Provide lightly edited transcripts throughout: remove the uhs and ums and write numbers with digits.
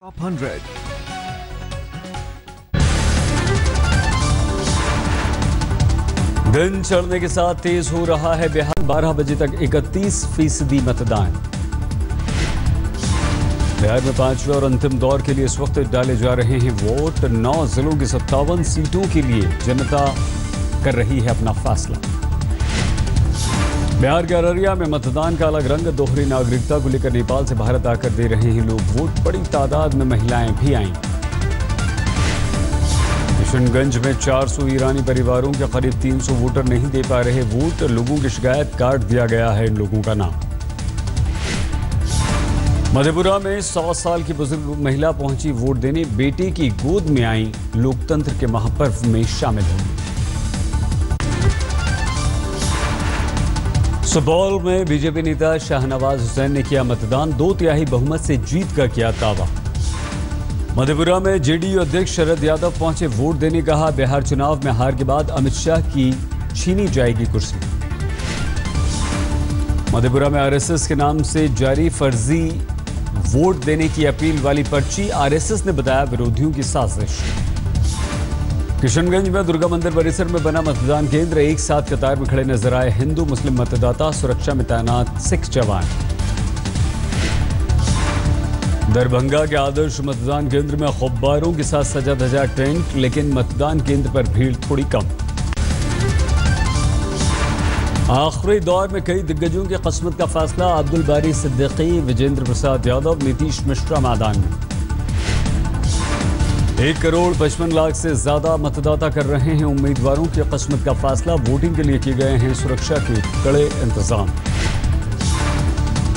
Top 100। दिन चढ़ने के साथ तेज हो रहा है बिहार। 12 बजे तक 31% मतदान। बिहार में पांचवें और अंतिम दौर के लिए इस वक्त डाले जा रहे हैं वोट। 9 जिलों की 57 सीटों के लिए जनता कर रही है अपना फैसला। बिहार के अररिया में मतदान का अलग रंग। दोहरी नागरिकता को लेकर नेपाल से भारत आकर दे रहे हैं लोग वोट। बड़ी तादाद में महिलाएं भी आईं। किशनगंज में 400 ईरानी परिवारों के करीब 300 वोटर नहीं दे पा रहे वोट। लोगों की शिकायत, काट दिया गया है इन लोगों का नाम। मधेपुरा में 100 साल की बुजुर्ग महिला पहुंची वोट देने। बेटे की गोद में आई, लोकतंत्र के महापर्व में शामिल हुई। सुपौल में बीजेपी नेता शाहनवाज हुसैन ने किया मतदान। 2/3 बहुमत से जीत का किया दावा। मधेपुरा में जेडीयू अध्यक्ष शरद यादव पहुंचे वोट देने। कहा, बिहार चुनाव में हार के बाद अमित शाह की छीनी जाएगी कुर्सी। मधेपुरा में आरएसएस के नाम से जारी फर्जी वोट देने की अपील वाली पर्ची आरएसएस ने बताया विरोधियों की साजिश। किशनगंज में दुर्गा मंदिर परिसर में बना मतदान केंद्र। एक साथ कतार में खड़े नजर आए हिंदू मुस्लिम मतदाता। सुरक्षा में तैनात सिख जवान। दरभंगा के आदर्श मतदान केंद्र में गुब्बारों के साथ सजा धजा टेंट, लेकिन मतदान केंद्र पर भीड़ थोड़ी कम। आखिरी दौर में कई दिग्गजों की किस्मत का फैसला। अब्दुल बारी सिद्दीकी, विजेंद्र प्रसाद यादव, नीतीश मिश्रा मैदान में। 1,55,00,000 से ज्यादा मतदाता कर रहे हैं उम्मीदवारों की किस्मत का फैसला। वोटिंग के लिए किए गए हैं सुरक्षा के कड़े इंतजाम।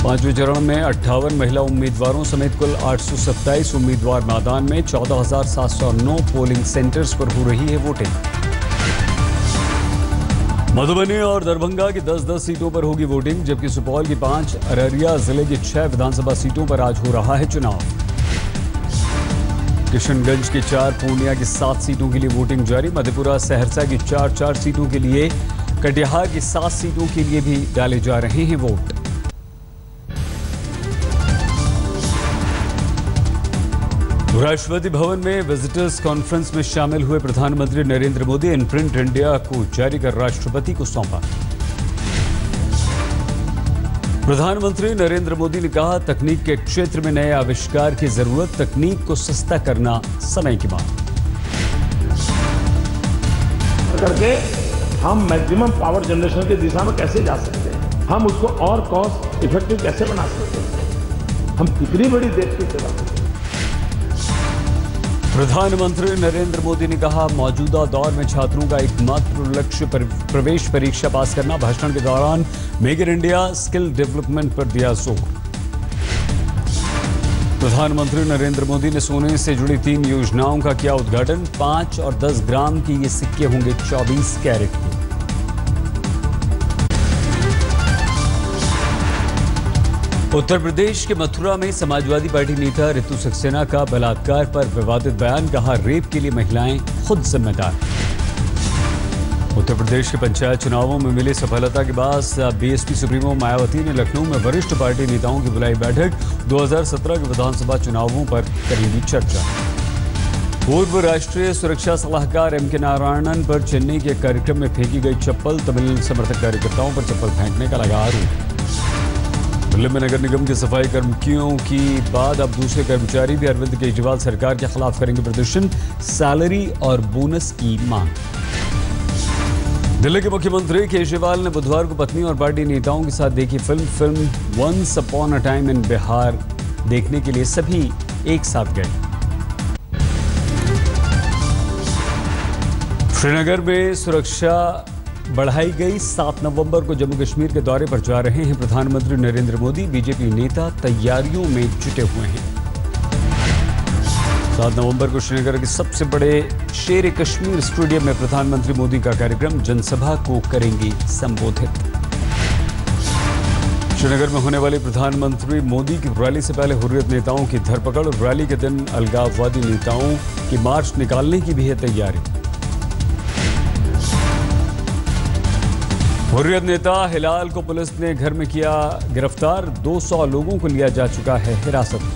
5वें चरण में 58 महिला उम्मीदवारों समेत कुल 827 उम्मीदवार मैदान में। 14,709 पोलिंग सेंटर्स पर हो रही है वोटिंग। मधुबनी और दरभंगा की 10-10 सीटों पर होगी वोटिंग, जबकि सुपौल की 5, अररिया जिले की 6 विधानसभा सीटों पर आज हो रहा है चुनाव। किशनगंज की 4, पूर्णिया की 7 सीटों के लिए वोटिंग जारी। मधेपुरा, सहरसा की 4 सीटों के लिए, कटिहार की 7 सीटों के लिए भी डाले जा रहे हैं वोट। राष्ट्रपति भवन में विजिटर्स कॉन्फ्रेंस में शामिल हुए प्रधानमंत्री Narendra Modi. In print India को जारी कर राष्ट्रपति को सौंपा। प्रधानमंत्री नरेंद्र मोदी ने कहा, तकनीक के क्षेत्र में नए आविष्कार की जरूरत। तकनीक को सस्ता करना समय की मांग। करके हम मैक्सिमम पावर जनरेशन की दिशा में कैसे जा सकते हैं, हम उसको और कॉस्ट इफेक्टिव कैसे बना सकते हैं, हम कितनी बड़ी देश की सेवा करते हैं। प्रधानमंत्री नरेंद्र मोदी ने कहा, मौजूदा दौर में छात्रों का एकमात्र लक्ष्य प्रवेश परीक्षा पास करना। भाषण के दौरान make in India skill development पर दिया जोर। प्रधानमंत्री नरेंद्र मोदी ने सोने से जुड़ी 3 योजनाओं का किया उद्घाटन। 5 और 10 ग्राम के ये सिक्के होंगे 24 कैरेट के। उत्तर प्रदेश के मथुरा में समाजवादी पार्टी नेता रितु सक्सेना का बलात्कार पर विवादित बयान। कहा, रेप के लिए महिलाएं खुद जिम्मेदार। उत्तर प्रदेश के पंचायत चुनावों में मिली सफलता के बाद बीएसपी सुप्रीमो मायावती ने लखनऊ में वरिष्ठ पार्टी नेताओं की बुलाई बैठक। 2017 के विधानसभा चुनावों पर करेंगी चर्चा। पूर्व राष्ट्रीय सुरक्षा सलाहकार एम के नारायणन पर चेन्नई के कार्यक्रम में फेंकी गई चप्पल। तमिल समर्थक कार्यकर्ताओं पर चप्पल फेंकने का लगा आरोप। दिल्ली में नगर निगम के सफाई कर्मचारियों की बाद अब दूसरे कर्मचारी भी अरविंद केजरीवाल सरकार के खिलाफ करेंगे प्रदर्शन। सैलरी और बोनस की मांग। दिल्ली के मुख्यमंत्री केजरीवाल ने बुधवार को पत्नी और पार्टी नेताओं के साथ देखी film once upon a time in Bihar देखने के लिए सभी एक साथ गए। श्रीनगर में सुरक्षा बढ़ाई गई। 7 नवंबर को जम्मू कश्मीर के दौरे पर जा रहे हैं प्रधानमंत्री नरेंद्र मोदी। बीजेपी नेता तैयारियों में जुटे हुए हैं। 7 नवंबर को श्रीनगर के सबसे बड़े शेर कश्मीर स्टेडियम में प्रधानमंत्री मोदी का कार्यक्रम। जनसभा को करेंगे संबोधित। श्रीनगर में होने वाली प्रधानमंत्री मोदी की रैली से पहले हुर्रियत नेताओं की धरपकड़। रैली के दिन अलगाववादी नेताओं की मार्च निकालने की भी है तैयारी। हुर्रियत नेता हिलाल को पुलिस ने घर में किया गिरफ्तार। 200 लोगों को लिया जा चुका है हिरासत में।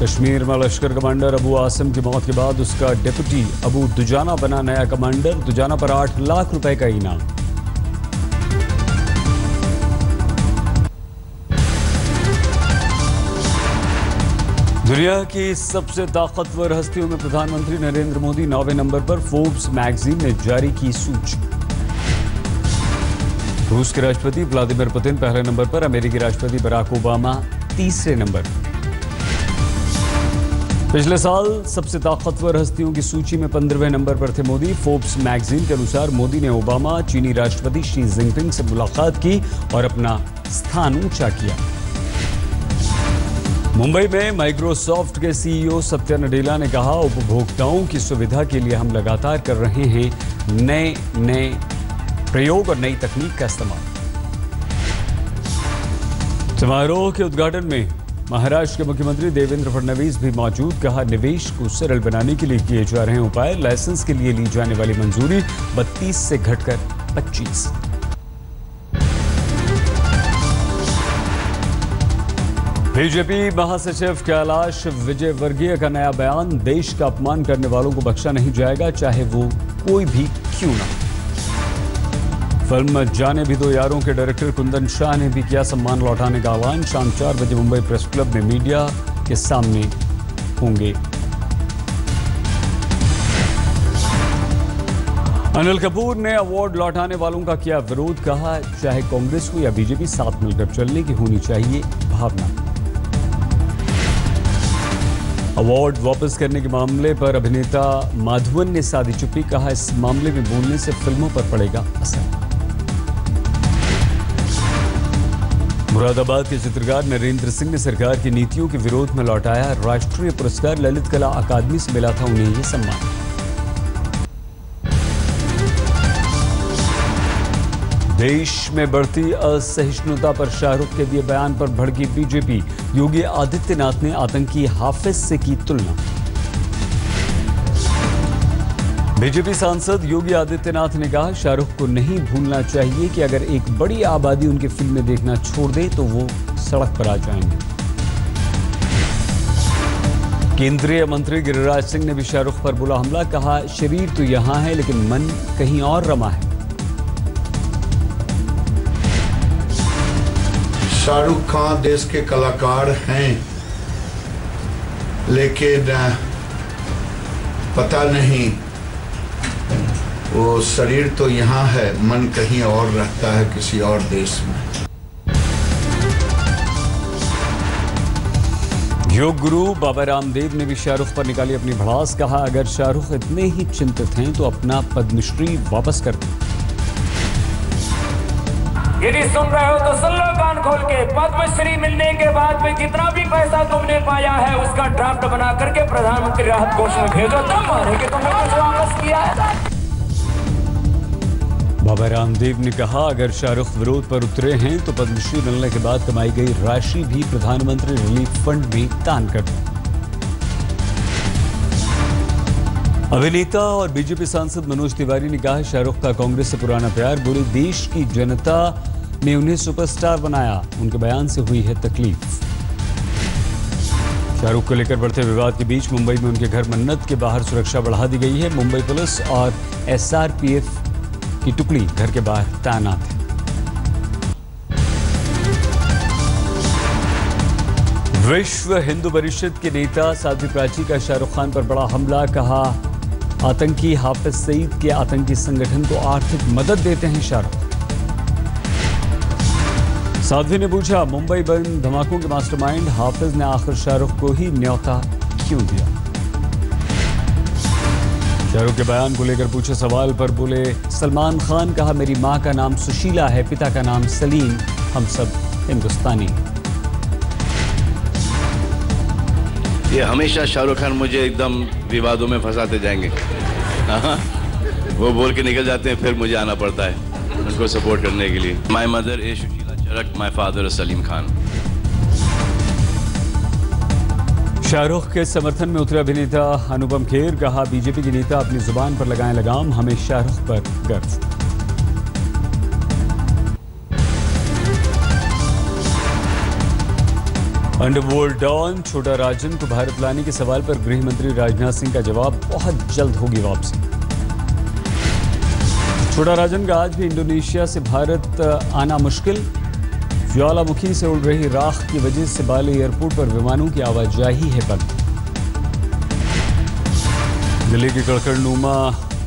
कश्मीर में लश्कर कमांडर अबू आसिम की मौत के बाद उसका डिप्टी अबू दुजाना बना नया कमांडर। दुजाना पर 8 लाख रुपए का इनाम। दुनिया की सबसे ताकतवर हस्तियों में प्रधानमंत्री नरेंद्र मोदी 9वें नंबर पर फोर्ब्स मैगजीन ने जारी की सूची। रूस के राष्ट्रपति व्लादिमीर पुतिन पहले नंबर पर, अमेरिकी राष्ट्रपति बराक ओबामा तीसरे नंबर। पिछले साल सबसे ताकतवर हस्तियों की सूची में 15वें नंबर पर थे मोदी। फोर्ब्स मैगजीन के अनुसार मोदी ने ओबामा, चीनी राष्ट्रपति शी जिनपिंग से मुलाकात की और अपना स्थान ऊंचा किया। मुंबई में माइक्रोसॉफ्ट के सीईओ सत्या नडेला ने कहा, उपभोक्ताओं की सुविधा के लिए हम लगातार कर रहे हैं नए प्रयोग और नई तकनीक का इस्तेमाल। समारोह के उद्घाटन में महाराष्ट्र के मुख्यमंत्री देवेंद्र फडणवीस भी मौजूद। कहा, निवेश को सरल बनाने के लिए किए जा रहे हैं उपाय। लाइसेंस के लिए ली जाने वाली मंजूरी 32 से घटकर 25। बीजेपी महासचिव कैलाश विजयवर्गीय का नया बयान। देश का अपमान करने वालों को बख्शा नहीं जाएगा, चाहे वो कोई भी क्यों ना। फिल्म जाने भी दो यारों के डायरेक्टर कुंदन शाह ने भी किया सम्मान लौटाने का ऐलान। शाम 4 बजे मुंबई प्रेस क्लब में मीडिया के सामने होंगे। अनिल कपूर ने अवार्ड लौटाने वालों का किया विरोध। कहा, चाहे कांग्रेस हो या बीजेपी, साथ मिलकर चलने की होनी चाहिए भावना। अवार्ड वापस करने के मामले पर अभिनेता माधवन ने साधी चुप्पी। कहा, इस मामले में बोलने से फिल्मों पर पड़ेगा असर। मुरादाबाद के चित्रकार नरेंद्र सिंह ने सरकार की नीतियों के विरोध में लौटाया राष्ट्रीय पुरस्कार। ललित कला अकादमी से मिला था उन्हें यह सम्मान। देश में बढ़ती असहिष्णुता पर शाहरुख के दिए बयान पर भड़की बीजेपी। योगी आदित्यनाथ ने आतंकी हाफिज से की तुलना। बीजेपी सांसद योगी आदित्यनाथ ने कहा, शाहरुख को नहीं भूलना चाहिए कि अगर एक बड़ी आबादी उनकी फिल्में देखना छोड़ दे तो वो सड़क पर आ जाएंगे। केंद्रीय मंत्री गिरिराज सिंह ने भी शाहरुख पर बोला हमला। कहा, शरीर तो यहां है लेकिन मन कहीं और रमा है। शाहरुख खान देश के कलाकार हैं, लेकिन पता नहीं, वो शरीर तो यहाँ है, मन कहीं और रहता है, किसी और देश में। योग गुरु बाबा रामदेव ने भी शाहरुख पर निकाली अपनी भड़ास। कहा, अगर शाहरुख इतने ही चिंतित हैं तो अपना पद्मश्री वापस कर दें। यदि सुन रहे हो तो सुन लो कान खोल के। पद्मश्री मिलने के बाद में जितना भी पैसा तुमने पाया है उसका ड्राफ्ट बना करके प्रधानमंत्री राहत कोष में भेजो, तब मानेंगे तुमने कुछ वापस किया है। बाबा रामदेव ने कहा, अगर शाहरुख विरोध पर उतरे हैं तो पद्मश्री मिलने के बाद कमाई गई राशि भी प्रधानमंत्री रिलीफ फंड में दान कर दें। अभिनेता और बीजेपी सांसद मनोज तिवारी ने कहा, शाहरुख का कांग्रेस से पुराना प्यार। पूरे देश की जनता ने उन्हें सुपरस्टार बनाया, उनके बयान से हुई है तकलीफ। शाहरुख को लेकर बढ़ते विवाद के बीच मुंबई में उनके घर मन्नत के बाहर सुरक्षा बढ़ा दी गई है। मुंबई पुलिस और SRPF की टुकड़ी घर के बाहर तैनात है। विश्व हिंदू परिषद के नेता साध्वी प्राची का शाहरुख खान पर बड़ा हमला। कहा, आतंकी हाफिज सईद के आतंकी संगठन को आर्थिक मदद देते हैं शाहरुख। साध्वी ने पूछा, मुंबई बम धमाकों के मास्टरमाइंड हाफिज ने आखिर शाहरुख को ही न्योता क्यों दिया। शाहरुख के बयान को लेकर पूछे सवाल पर बोले सलमान खान। कहा, मेरी मां का नाम सुशीला है, पिता का नाम सलीम, हम सब हिंदुस्तानी। ये हमेशा शाहरुख खान मुझे एकदम विवादों में फंसाते जाएंगे। वो बोल के निकल जाते हैं, फिर मुझे आना पड़ता है उनको सपोर्ट करने के लिए। My mother a Sushila Charak, my father Salim Khan. Shahrukh के समर्थन में उतरे अभिनेता अनुपम खेर। कहा, बीजेपी के नेता अपनी जुबान पर लगाएं लगाम, हमें शाहरुख पर गर्व। अंडरवर्ल्ड डॉन छोटा राजन को भारत लाने के सवाल पर गृह मंत्री राजनाथ सिंह का जवाब, बहुत जल्द होगी वापसी। छोटा राजन का आज भी इंडोनेशिया से भारत आना मुश्किल। ज्वालामुखी से उड़ रही राख की वजह से बाली एयरपोर्ट पर विमानों की आवाजाही है बंद। दिल्ली के कड़कड़नुमा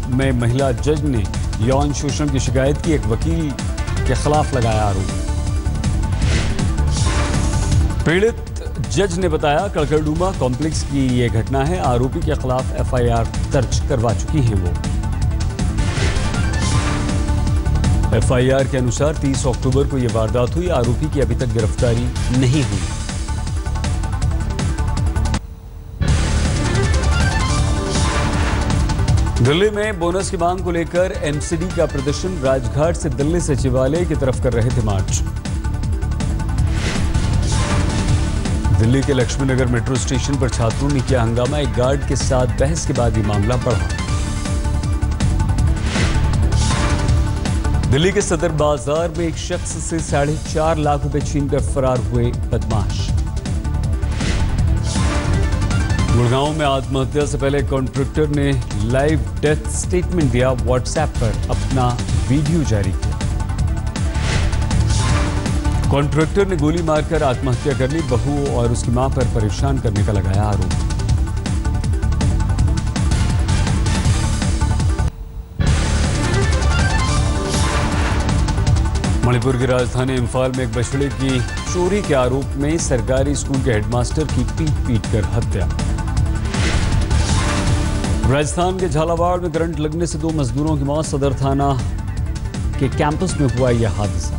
में महिला जज ने यौन शोषण की शिकायत की, एक वकील के खिलाफ लगाया आरोप। पीड़ित जज ने बताया कड़कड़नुमा कॉम्प्लेक्स की यह घटना है, आरोपी के खिलाफ एफआईआर दर्ज करवा चुकी हैं वो। एफआईआर के अनुसार 30 अक्टूबर को यह वारदात हुई, आरोपी की अभी तक गिरफ्तारी नहीं हुई। दिल्ली में बोनस की मांग को लेकर एमसीडी का प्रदर्शन, राजघाट से दिल्ली सचिवालय की तरफ कर रहे थे मार्च। दिल्ली के लक्ष्मी नगर मेट्रो स्टेशन पर छात्रों ने किया हंगामा, एक गार्ड के साथ बहस के बाद ये मामला बढ़ा। दिल्ली के सदर बाजार में एक शख्स से 4.5 लाख रुपए छीनकर फरार हुए बदमाश। गुड़गांव में आत्महत्या से पहले कॉन्ट्रैक्टर ने लाइव डेथ स्टेटमेंट दिया, व्हाट्सएप पर अपना वीडियो जारी किया। कॉन्ट्रैक्टर ने गोली मारकर आत्महत्या कर ली, बहू और उसकी मां पर परेशान करने का लगाया आरोप। मणिपुर की राजधानी इंफाल में एक बछड़े की चोरी के आरोप में सरकारी स्कूल के हेडमास्टर की पीट कर हत्या। राजस्थान के झालावाड़ में करंट लगने से 2 मजदूरों की मौत, सदर थाना के कैंपस में हुआ यह हादसा।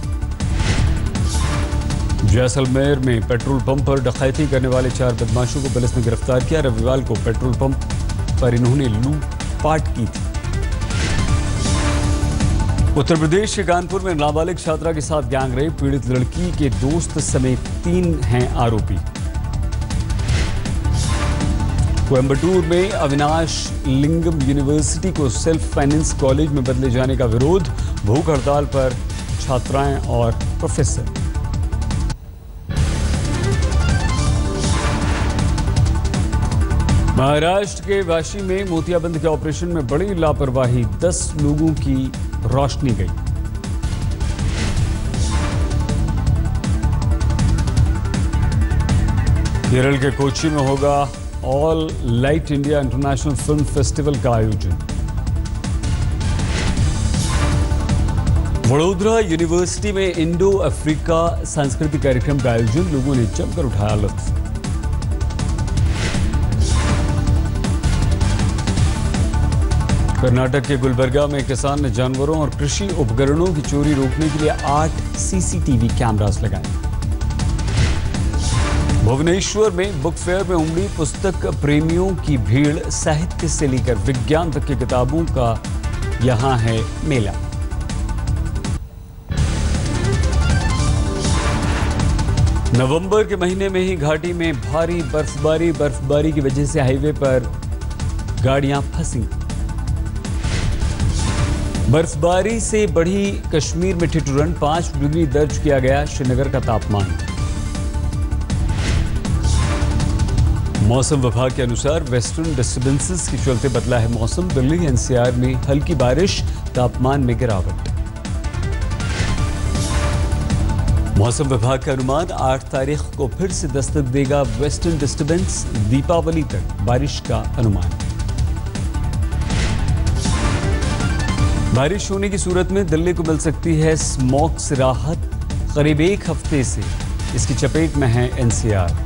जैसलमेर में पेट्रोल पंप पर डकैती करने वाले 4 बदमाशों को पुलिस ने गिरफ्तार किया। रविवार को पेट्रोल पंप पर इन्होंने लूटपाट की थी। उत्तर प्रदेश के कानपुर में नाबालिग छात्रा के साथ गैंगरेप, पीड़ित लड़की के दोस्त समेत 3 हैं आरोपी। कोयंबटूर में अविनाश लिंगम यूनिवर्सिटी को सेल्फ फाइनेंस कॉलेज में बदले जाने का विरोध, भूख हड़ताल पर छात्राएं और प्रोफेसर। महाराष्ट्र के वाशी में मोतियाबिंद के ऑपरेशन में बड़ी लापरवाही, 10 लोगों की रोशनी गई। केरल के कोच्चि में होगा all light India international film festival का आयोजन। वडोदरा यूनिवर्सिटी में इंडो अफ्रीका सांस्कृतिक कार्यक्रम का आयोजन, लोगों ने जमकर उठाया लुत्फ। कर्नाटक के गुलबर्गा में किसान ने जानवरों और कृषि उपकरणों की चोरी रोकने के लिए 8 सीसीटीवी कैमरास लगाए। भुवनेश्वर में बुक फेयर में उमड़ी पुस्तक प्रेमियों की भीड़, साहित्य से लेकर विज्ञान तक की किताबों का यहां है मेला। नवंबर के महीने में ही घाटी में भारी बर्फबारी की वजह से हाईवे पर गाड़ियां फंसी। बर्फबारी से बढ़ी कश्मीर में ठिठुरन, 5 डिग्री दर्ज किया गया श्रीनगर का तापमान। मौसम विभाग के अनुसार वेस्टर्न डिस्टर्बेंसेस के चलते बदला है मौसम, दिल्ली एनसीआर में हल्की बारिश, तापमान में गिरावट। मौसम विभाग का अनुमान 8 तारीख को फिर से दस्तक देगा वेस्टर्न डिस्टर्बेंस, दीपावली तक बारिश का अनुमान। बारिश होने की सूरत में दिल्ली को मिल सकती है स्मॉग से राहत, करीब 1 हफ्ते से इसकी चपेट में है एनसीआर।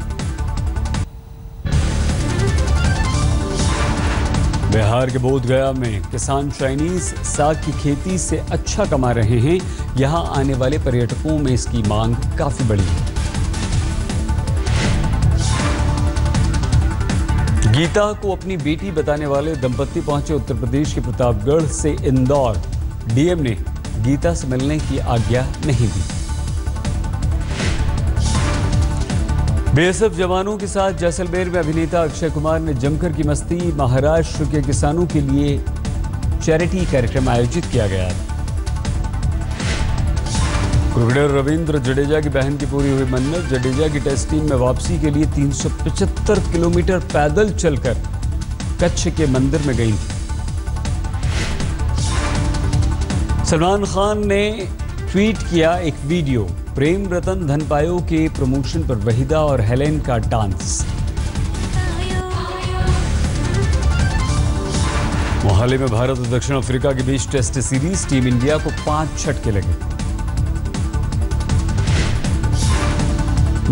बिहार के बोधगया में किसान चाइनीज साग की खेती से अच्छा कमा रहे हैं, यहां आने वाले पर्यटकों में इसकी मांग काफी बढ़ी है। गीता को अपनी बेटी बताने वाले दंपत्ति पहुंचे उत्तर प्रदेश के प्रतापगढ़ से इंदौर, डीएम ने गीता से मिलने की आज्ञा नहीं दी। बीएसएफ जवानों के साथ जैसलमेर में अभिनेता अक्षय कुमार ने जमकर की मस्ती, महाराष्ट्र के किसानों के लिए चैरिटी कार्यक्रम आयोजित किया गया। क्रिकेटर रविंद्र जडेजा की बहन की पूरी हुई मन्नत। जडेजा की टेस्ट टीम में वापसी के लिए 375 किलोमीटर पैदल चलकर कच्छ के मंदिर में गई। सलमान खान ने ट्वीट किया एक वीडियो, प्रेम रतन धन पायो के प्रमोशन पर वहीदा और हेलेन का डांस। मोहाली में भारत और दक्षिण अफ्रीका के बीच टेस्ट सीरीज, टीम इंडिया को 5 छक्के लगे।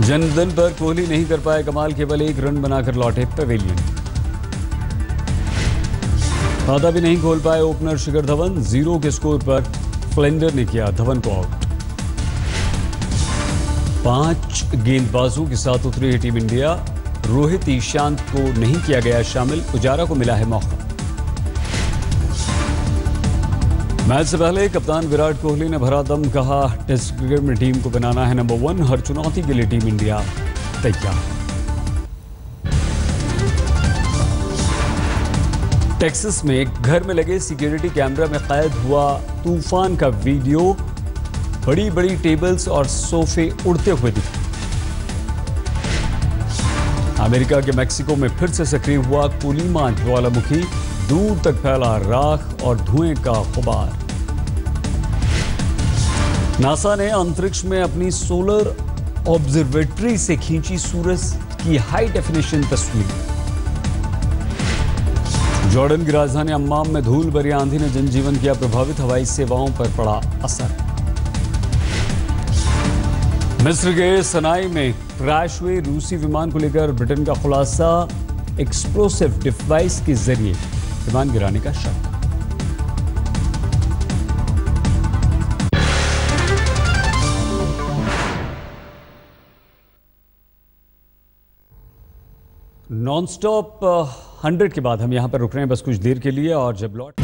जन्मदिन पर कोहली नहीं कर पाए कमाल, केवल 1 रन बनाकर लौटे पवेलियन। खाता भी नहीं खोल पाए ओपनर शिखर धवन, 0 के स्कोर पर फ्लेंडर ने किया धवन को आउट। 5 गेंदबाजों के साथ उतरी है टीम इंडिया, रोहित ईशांत को नहीं किया गया शामिल, पुजारा को मिला है मौका। मैच से पहले कप्तान विराट कोहली ने भरा दम, कहा टेस्ट क्रिकेट में टीम को बनाना है नंबर 1, हर चुनौती के लिए टीम इंडिया तैयार। टेक्सास में एक घर में लगे सिक्योरिटी कैमरा में कैद हुआ तूफान का वीडियो, बड़ी बड़ी टेबल्स और सोफे उड़ते हुए दिखे। अमेरिका के मैक्सिको में फिर से सक्रिय हुआ कोलिमा ज्वालामुखी, दूर तक फैला राख और धुएं का गुबार। नासा ने अंतरिक्ष में अपनी सोलर ऑब्जर्वेटरी से खींची सूरज की हाई डेफिनेशन तस्वीर। जॉर्डन की राजधानी अम्मान में धूल भरी आंधी ने जनजीवन किया प्रभावित, हवाई सेवाओं पर पड़ा असर। मिस्र के सनाई में क्रैश हुए रूसी विमान को लेकर ब्रिटेन का खुलासा, एक्सप्लोसिव डिवाइस के जरिए विमान गिराने का शक। नॉनस्टॉप 100 के बाद हम यहां पर रुक रहे हैं बस कुछ देर के लिए, और जब लौट